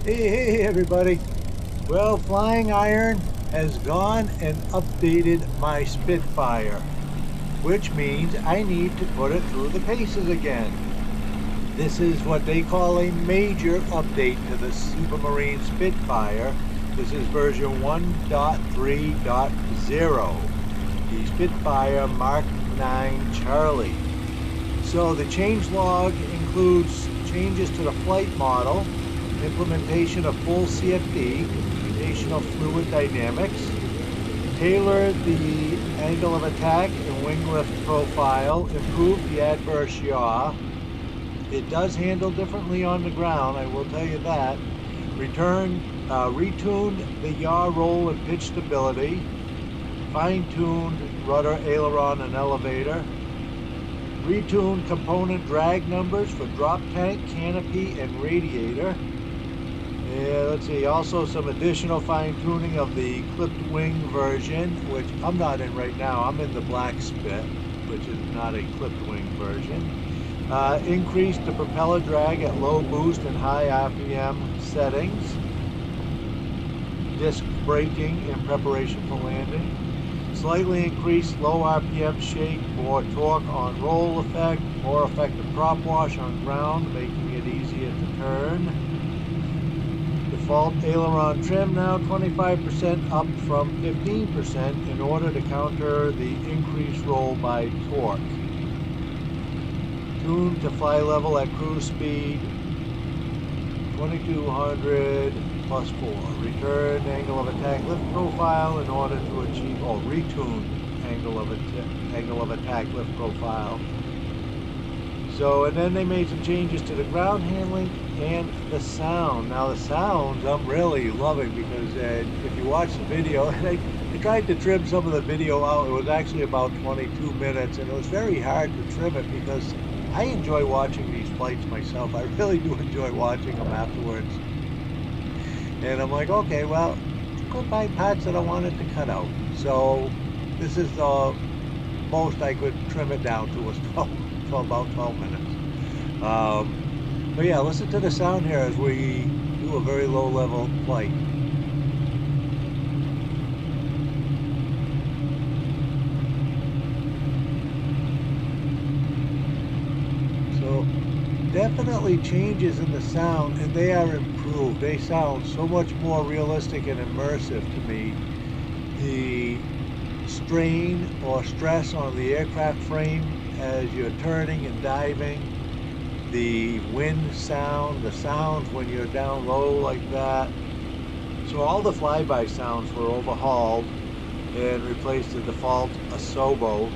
Hey everybody. Well, FlyingIron has gone and updated my Spitfire, which means I need to put it through the paces again. This is what they call a major update to the Supermarine Spitfire. This is version 1.3.0, the Spitfire Mark 9 Charlie. So the changelog includes changes to the flight model, implementation of full CFD, computational fluid dynamics, tailored the angle of attack and wing lift profile, improved the adverse yaw. It does handle differently on the ground, I will tell you that. Retuned the yaw roll and pitch stability, fine-tuned rudder, aileron, and elevator, retuned component drag numbers for drop tank, canopy, and radiator. Let's see, also some additional fine-tuning of the clipped wing version, which I'm not in right now. I'm in the black Spit, which is not a clipped wing version. Increased the propeller drag at low boost and high RPM settings. Disc braking in preparation for landing. Slightly increased low RPM shake, more torque on roll effect, more effective prop wash on ground, making it easier to turn. Default aileron trim now 25% up from 15% in order to counter the increased roll by torque. Tuned to fly level at cruise speed 2200 plus 4. Returned angle of attack lift profile in order to achieve, retuned angle of attack lift profile. So, and then they made some changes to the ground handling and the sound. Now the sounds I'm really loving because if you watch the video, and I tried to trim some of the video out. It was actually about 22 minutes, and it was very hard to trim it because I enjoy watching these flights myself. I really do enjoy watching them afterwards. And I'm like, okay, well, go find parts that I wanted to cut out. So this is the most I could trim it down to, was about 12 minutes. But yeah, listen to the sound here as we do a very low level flight. So definitely changes in the sound, and they are improved. They sound so much more realistic and immersive to me. The strain or stress on the aircraft frame as you're turning and diving, the wind sound, the sounds when you're down low like that. So all the flyby sounds were overhauled and replaced the default Asobo.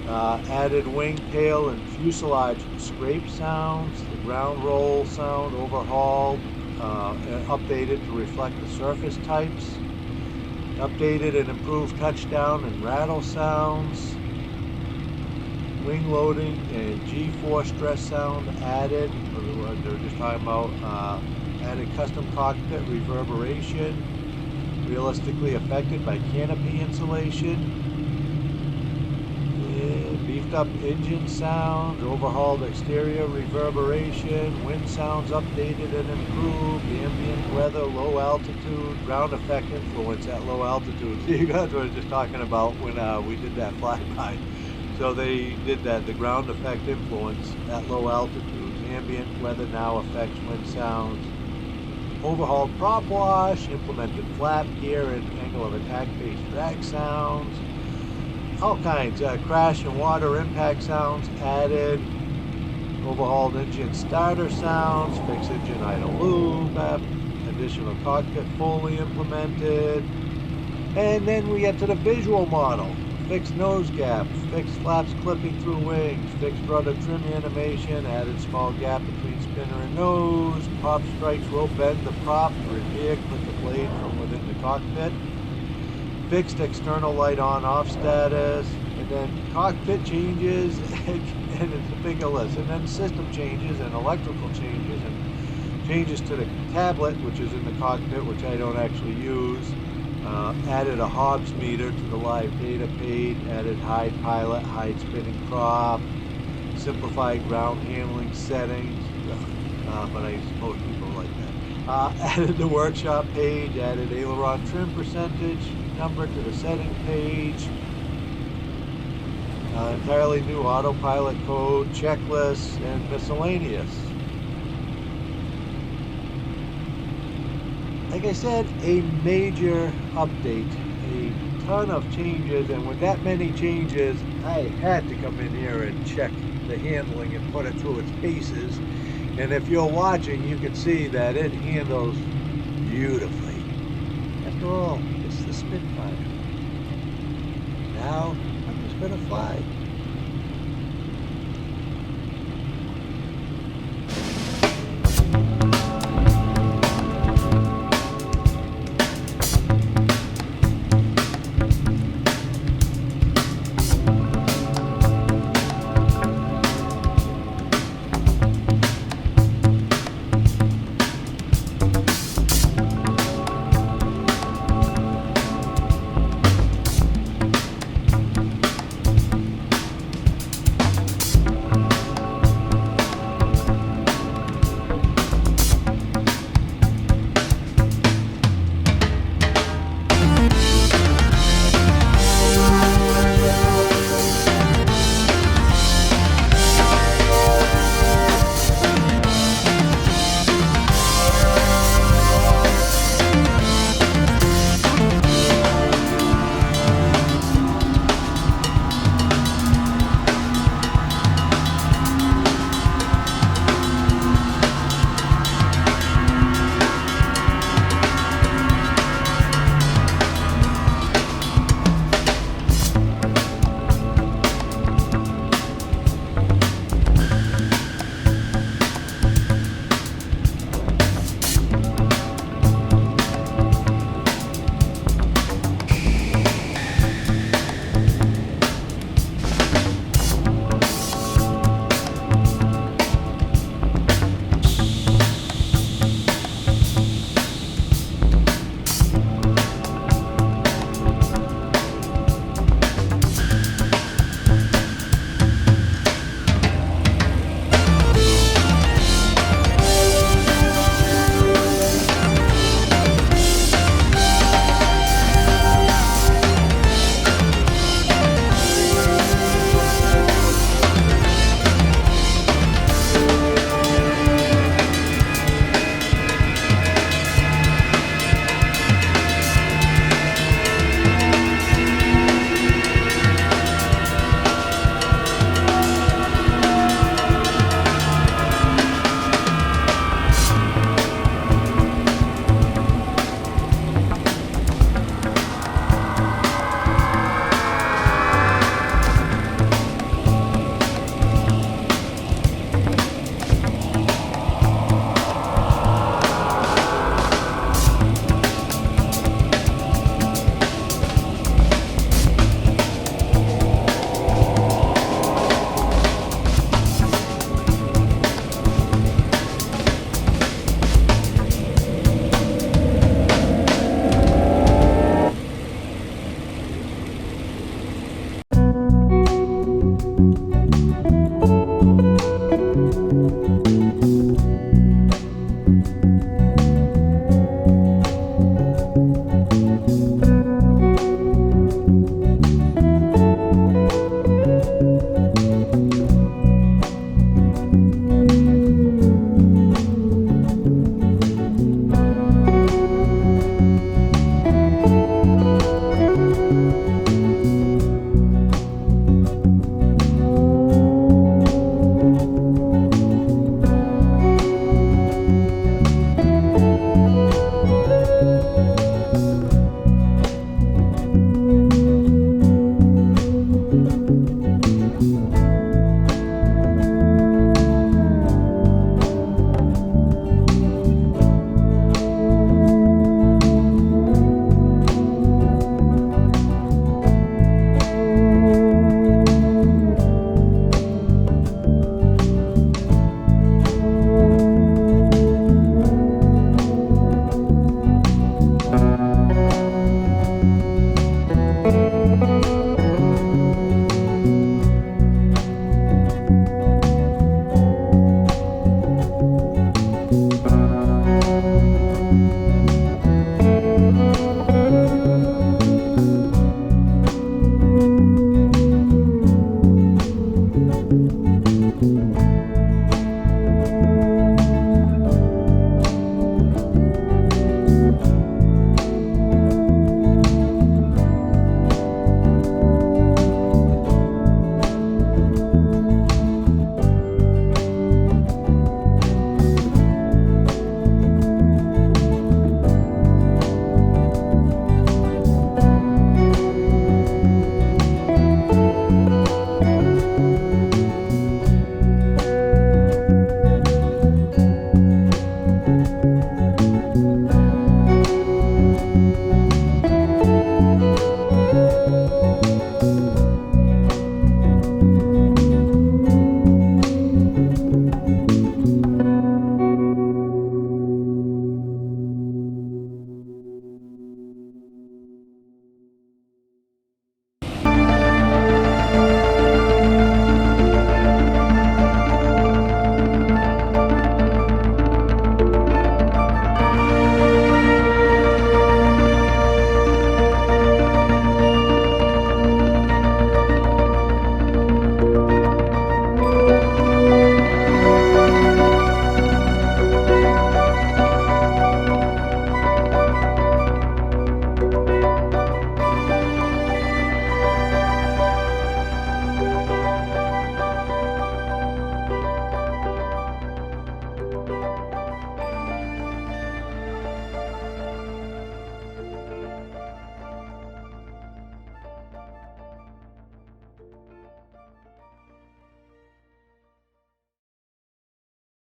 Added wing, tail, and fuselage scrape sounds. The ground roll sound overhauled, and updated to reflect the surface types. Updated and improved touchdown and rattle sounds. Wing loading and GeForce stress sound added. They were just talking about added custom cockpit reverberation, realistically affected by canopy insulation. Beefed up engine sounds, overhauled exterior reverberation, wind sounds updated and improved, ambient weather, low altitude, ground effect influence at low altitude. So you guys were just talking about when we did that flyby. So they did that, the ground effect influence at low altitudes. Ambient weather now affects wind sounds. Overhauled prop wash, implemented flap gear and angle of attack based drag sounds. All kinds, crash and water impact sounds added. Overhauled engine starter sounds, fixed engine idle loop, additional cockpit fully implemented. And then we get to the visual model. Fixed nose gap, fixed flaps clipping through wings, fixed rudder trim animation, added small gap between spinner and nose, prop strikes will bend the prop to reveal clip the blade from within the cockpit. Fixed external light on off status, and then cockpit changes, and it's a bigger list, and then system changes and electrical changes and changes to the tablet, which is in the cockpit, which I don't actually use. Added a Hobbs meter to the live data page, added hide pilot, hide spinning prop, simplified ground handling settings, but I suppose people like that. Added the workshop page, added aileron trim percentage number to the setting page. Entirely new autopilot code, checklists, and miscellaneous. Like I said, a major update, a ton of changes, and with that many changes, I had to come in here and check the handling and put it through its paces. And if you're watching, you can see that it handles beautifully. After all, it's the Spitfire. Now, I'm just gonna fly.